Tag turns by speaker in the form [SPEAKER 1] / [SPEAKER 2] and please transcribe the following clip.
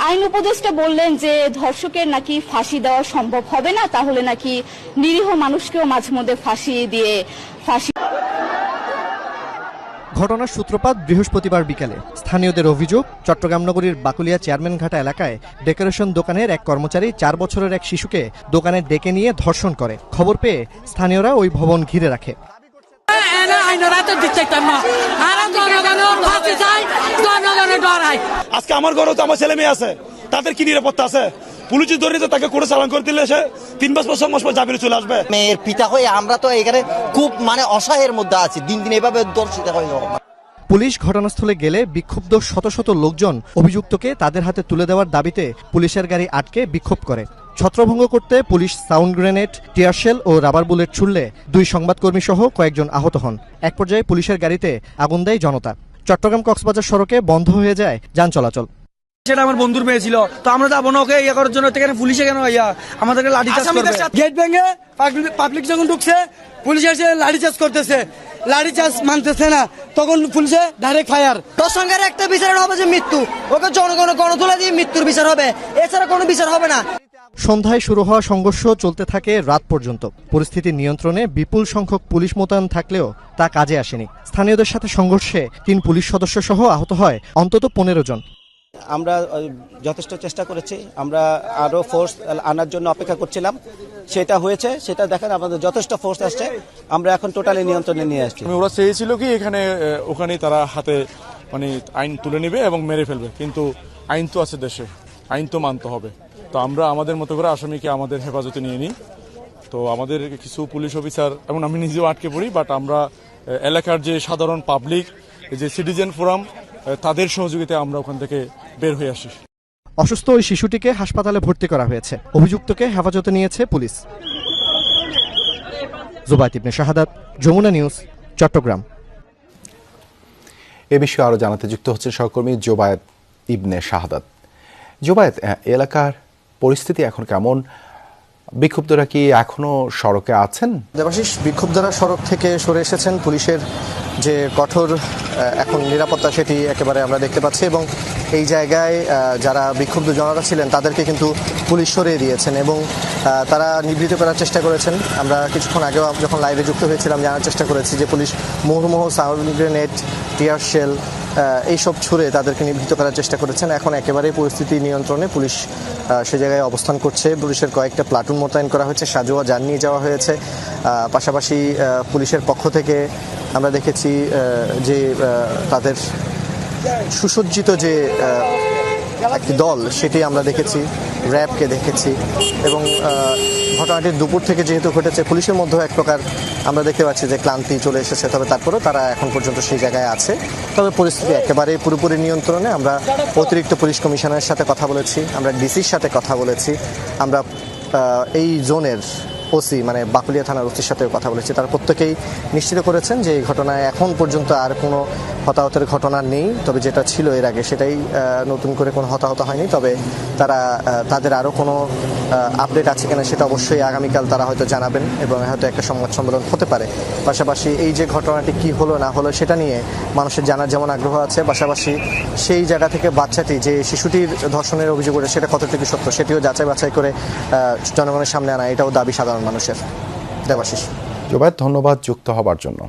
[SPEAKER 1] আইন উপদেষ্টা বললেন যে ধর্ষকের নাকি ফাঁসি দেওয়া সম্ভব হবে না, তাহলে নাকি নিরীহ মানুষকেও মাঝে মধ্যে ফাঁসি দিয়ে ফাঁসি।
[SPEAKER 2] ঘটনার সূত্রপাত বৃহস্পতিবার বিকেলে। স্থানীয়দের অভিযোগ, চট্টগ্রাম নগরীর বাকুলিয়া চেয়ারম্যানঘাটা এলাকায় ডেকোরেশন দোকানের এক কর্মচারী 4 বছরের এক শিশুকে দোকানে ডেকে নিয়ে ধর্ষণ করে। খবর পেয়ে স্থানীয়রা ওই ভবন ঘিরে রাখে।
[SPEAKER 3] আজকে আমার ঘরেও তো আমার ছেলে মেয়ে আছে, তাদের কি নিরাপত্তা আছে? পুলিশ ধরে তাকে কোর্টে চালান করে দিলে সে 3 মাস 5 মাস পর জামিনে চলে আসবে।
[SPEAKER 4] মেয়ের পিতা হয়ে আমরা তো এখানে খুব অসহায়ের মধ্যে আছি, দিন দিন এভাবে দর্শিত হয়।
[SPEAKER 2] পুলিশ ঘটনাস্থলে গেলে বিক্ষুব্ধ শত শত লোকজন অভিযুক্তকে তাদের হাতে তুলে দেওয়ার দাবিতে পুলিশের গাড়ি আটকে বিক্ষোভ করে। ছত্রভঙ্গ করতে পুলিশ সাউন্ড গ্রেনেড, টিয়ারশেল ও রাবার বুলেট ছুড়লে 2 সংবাদকর্মী সহ কয়েকজন আহত হন। এক পর্যায়ে পুলিশের গাড়িতে আগুন দেয় জনতা। চট্টগ্রাম কক্সবাজার সড়কে বন্ধ হয়ে যায় যান চলাচল।
[SPEAKER 5] সেটা আমার বন্ধুর মেয়ে ছিল, তো আমরা যাবো না ওকে ইয়ে করার জন্য, পুলিশে কেন আমাদেরকে লাঠিচার্জ করবে? গেট ভেঙে পাবলিক যখন ঢুকছে পুলিশ এসে লাঠিচার্জ করতেছে, লাঠিচার্জ মানতেছে না, তখন পুলিশে ডাইরেক্ট ফায়ার।
[SPEAKER 4] তোর সঙ্গে একটা বিচার হবে যে মৃত্যু, ওকে জনগণ গণতোলা দিয়ে মৃত্যুর বিচার হবে, এছাড়া কোনো বিচার হবে না।
[SPEAKER 2] সন্ধ্যায় শুরু হওয়া সংঘর্ষ চলতে থাকে রাত পর্যন্ত। পরিস্থিতি নিয়ন্ত্রণে বিপুল সংখ্যক পুলিশ মোতায়েন থাকলেও তা কাজে আসেনি। স্থানীয়দের সাথে সংঘর্ষে 3 পুলিশ সদস্য সহ আহত হয় অন্তত 15 জন।
[SPEAKER 6] আমরা যথেষ্ট চেষ্টা করেছি, আমরা আরো ফোর্স আনার জন্য অপেক্ষা করছিলাম, সেটা হয়েছে, সেটা দেখেন আমাদের যথেষ্ট ফোর্স আসছে, আমরা এখন টোটালি নিয়ন্ত্রণে নিয়ে আসছি।
[SPEAKER 7] ওরা চেয়েছিল কি ওখানে তারা হাতে আইন তুলে নেবে এবং মেরে ফেলবে, কিন্তু আইন তো আছে দেশে, আইন তো মানতে হবে। তো আমরা আমাদের মতো করে আসামিকে আমাদের হেফাজতে নিয়ে নিই। তো আমাদের কিছু পুলিশ অফিসার এবং আমি নিজেও আটকে পড়ি, বাট আমরা এলাকার যে সাধারণ পাবলিক, যে সিটিজেন ফোরাম, তাদের সহযোগিতায় আমরা ওখান থেকে বের হয়ে আসি।
[SPEAKER 2] অসুস্থ ওই শিশুটিকে হাসপাতালে ভর্তি করা হয়েছে। অভিযুক্তকে হেফাজতে নিয়েছে পুলিশ। জুবায়েত ইবনে শাহাদাত, যমুনা নিউজ, চট্টগ্রাম।
[SPEAKER 8] এ বিষয়ে আরো জানাতে যুক্ত হচ্ছে সহকর্মী জুবায়েত ইবনে শাহাদাত। জুবায়েত, এলাকার পরিস্থিতি এখন কেমন? বিক্ষুব্ধরা কি এখনো সড়কে আছেন?
[SPEAKER 2] দেবাশিস, বিক্ষুব্ধরা সড়ক থেকে সরে এসেছেন। পুলিশের যে কঠোর এখন নিরাপত্তা সেটি একেবারে আমরা দেখতে পাচ্ছি, এবং এই জায়গায় যারা বিক্ষুব্ধ জনতা ছিলেন তাদেরকে কিন্তু পুলিশ সরিয়ে দিয়েছেন এবং তারা নিবৃত্ত করার চেষ্টা করেছেন। আমরা কিছুক্ষণ আগেও যখন লাইভে যুক্ত হয়েছিলাম জানার চেষ্টা করেছি যে পুলিশ মুহুর্মুহু সাউন্ড গ্রেনেড, টিয়ার শেল এইসব ছুড়ে তাদেরকে নিবৃত্ত করার চেষ্টা করেছেন। এখন একেবারেই পরিস্থিতি নিয়ন্ত্রণে, পুলিশ সে জায়গায় অবস্থান করছে। পুলিশের কয়েকটা প্লাটুন মোতায়েন করা হয়েছে, সাজোয়া যান নিয়ে যাওয়া হয়েছে। পাশাপাশি পুলিশের পক্ষ থেকে আমরা দেখেছি যে তাদের সুসজ্জিত যে একটি দল সেটি আমরা দেখেছি, র্যাবকে দেখেছি, এবং ঘটনাটি দুপুর থেকে যেহেতু ঘটেছে পুলিশের মধ্যেও এক প্রকার আমরা দেখতে পাচ্ছি যে ক্লান্তি চলে এসেছে। তবে তারপরেও তারা এখন পর্যন্ত সেই জায়গায় আছে। তবে পরিস্থিতি একেবারে পুরোপুরি নিয়ন্ত্রণে। আমরা অতিরিক্ত পুলিশ কমিশনারের সাথে কথা বলেছি, আমরা ডিসির সাথে কথা বলেছি, আমরা এই জোনের ওসি বাকুলিয়া থানার ওসির সাথে কথা বলেছি। তারা প্রত্যেকেই নিশ্চিত করেছেন যে এই ঘটনায় এখন পর্যন্ত আর কোনো হতাহতের ঘটনা নেই। তবে যেটা ছিল এর আগে সেটাই, নতুন করে কোনো হতাহত হয়নি। তবে তাদের আরও কোনো আপডেট আছে কিনা সেটা অবশ্যই আগামীকাল তারা হয়তো জানাবেন এবং হয়তো একটা সংবাদ সম্মেলন হতে পারে। পাশাপাশি এই যে ঘটনাটি কি হলো না হলো সেটা নিয়ে মানুষের জানার যেমন আগ্রহ আছে, পাশাপাশি সেই জায়গা থেকে বাচ্চাটি যে শিশুটির ধর্ষণের অভিযোগ করে সেটা কতটুকু সত্য সেটিও যাচাই বাছাই করে জনগণের সামনে আনা, এটাও দাবি সাধারণ মানুষের। দেবাশিস।
[SPEAKER 8] জুবায়েত, ধন্যবাদ যুক্ত হবার জন্য।